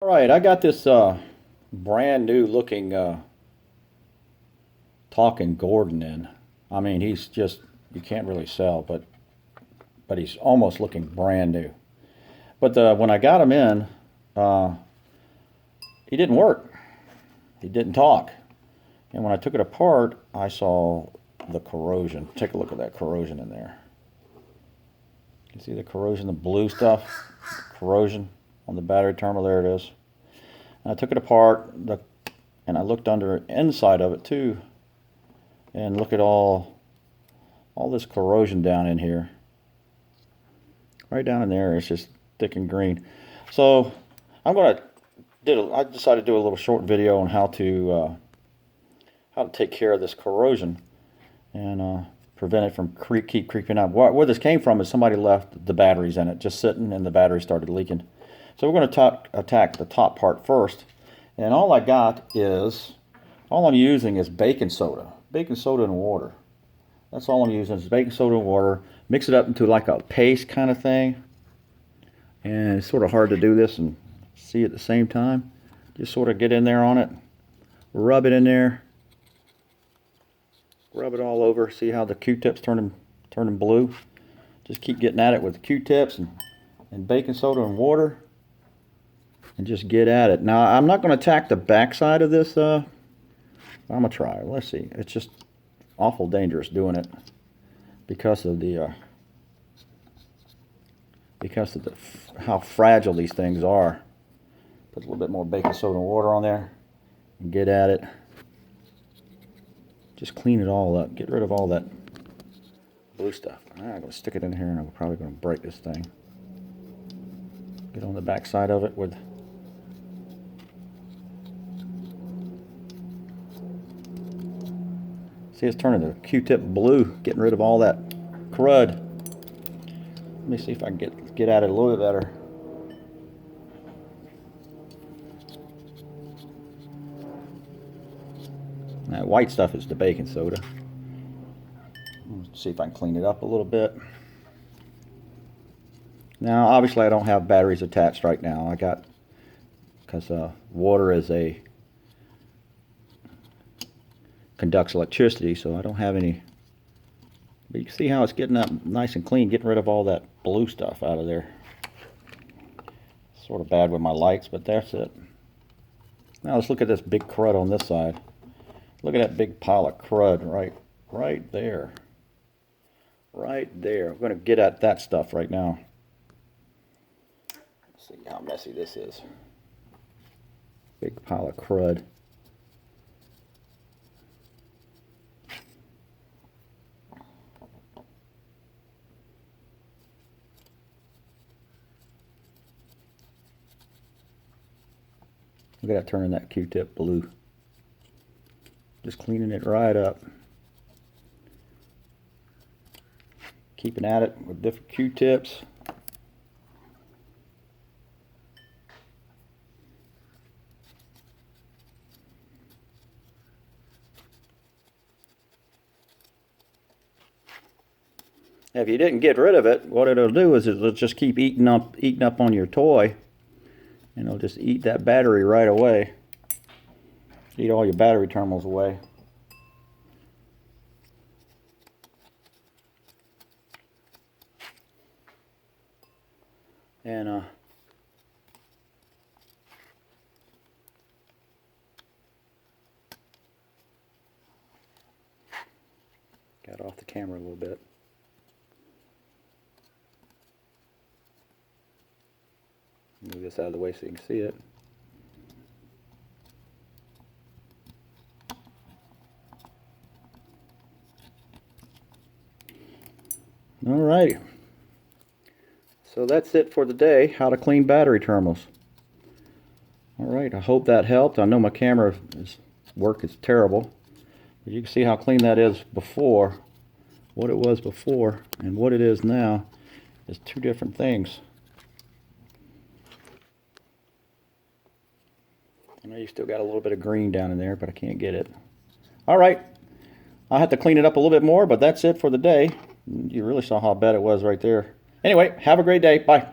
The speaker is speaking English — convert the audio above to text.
All right, I got this brand new looking talking Gordon in. I mean, he's just, you can't really sell, but he's almost looking brand new. But when I got him in, he didn't work. He didn't talk. And when I took it apart, I saw the corrosion. Take a look at that corrosion in there. You see the corrosion, the blue stuff? Corrosion on the battery terminal, there it is. And I took it apart, and I looked under inside of it too, and look at all this corrosion down in here. Right down in there, it's just thick and green. So I decided to do a little short video on how to take care of this corrosion and prevent it from keep creeping up. Where this came from is somebody left the batteries in it just sitting, and the battery started leaking. So we're going to attack the top part first. And all I'm using is baking soda. Baking soda and water. That's all I'm using is baking soda and water. Mix it up into like a paste kind of thing. And it's sort of hard to do this and see at the same time. Just sort of get in there on it. Rub it in there. Rub it all over. See how the Q-tips turning blue? Just keep getting at it with the Q-tips and baking soda and water. And just get at it. Now, I'm not going to attack the backside of this. I'm going to try. Let's see. It's just awful dangerous doing it because of how fragile these things are. Put a little bit more baking soda and water on there and get at it. Just clean it all up. Get rid of all that blue stuff. I'm going to stick it in here, and I'm probably going to break this thing. Get on the back side of it with. See, it's turning the Q-tip blue, getting rid of all that crud. Let me see if I can get at it a little bit better. That white stuff is the baking soda. Let's see if I can clean it up a little bit. Now, obviously, I don't have batteries attached right now. Because water conducts electricity, so I don't have any. But you can see how it's getting up nice and clean, getting rid of all that blue stuff out of there. Sort of bad with my lights, but that's it. Now let's look at this big crud on this side. Look at that big pile of crud right there. Right there. I'm going to get at that stuff right now. Let's see how messy this is. Big pile of crud. Look at that turning that Q-tip blue. Just cleaning it right up. Keeping at it with different Q-tips. If you didn't get rid of it, what it'll do is it'll just keep eating up on your toy. And it'll just eat that battery right away. Eat all your battery terminals away. And got off the camera a little bit. Move this out of the way so you can see it. Alrighty. So that's it for the day, how to clean battery terminals. Alright, I hope that helped. I know my camera's work is terrible. But you can see how clean that is before. What it was before and what it is now is two different things. I know you still got a little bit of green down in there, but I can't get it. All right. I'll have to clean it up a little bit more, but that's it for the day. You really saw how bad it was right there. Anyway, have a great day. Bye.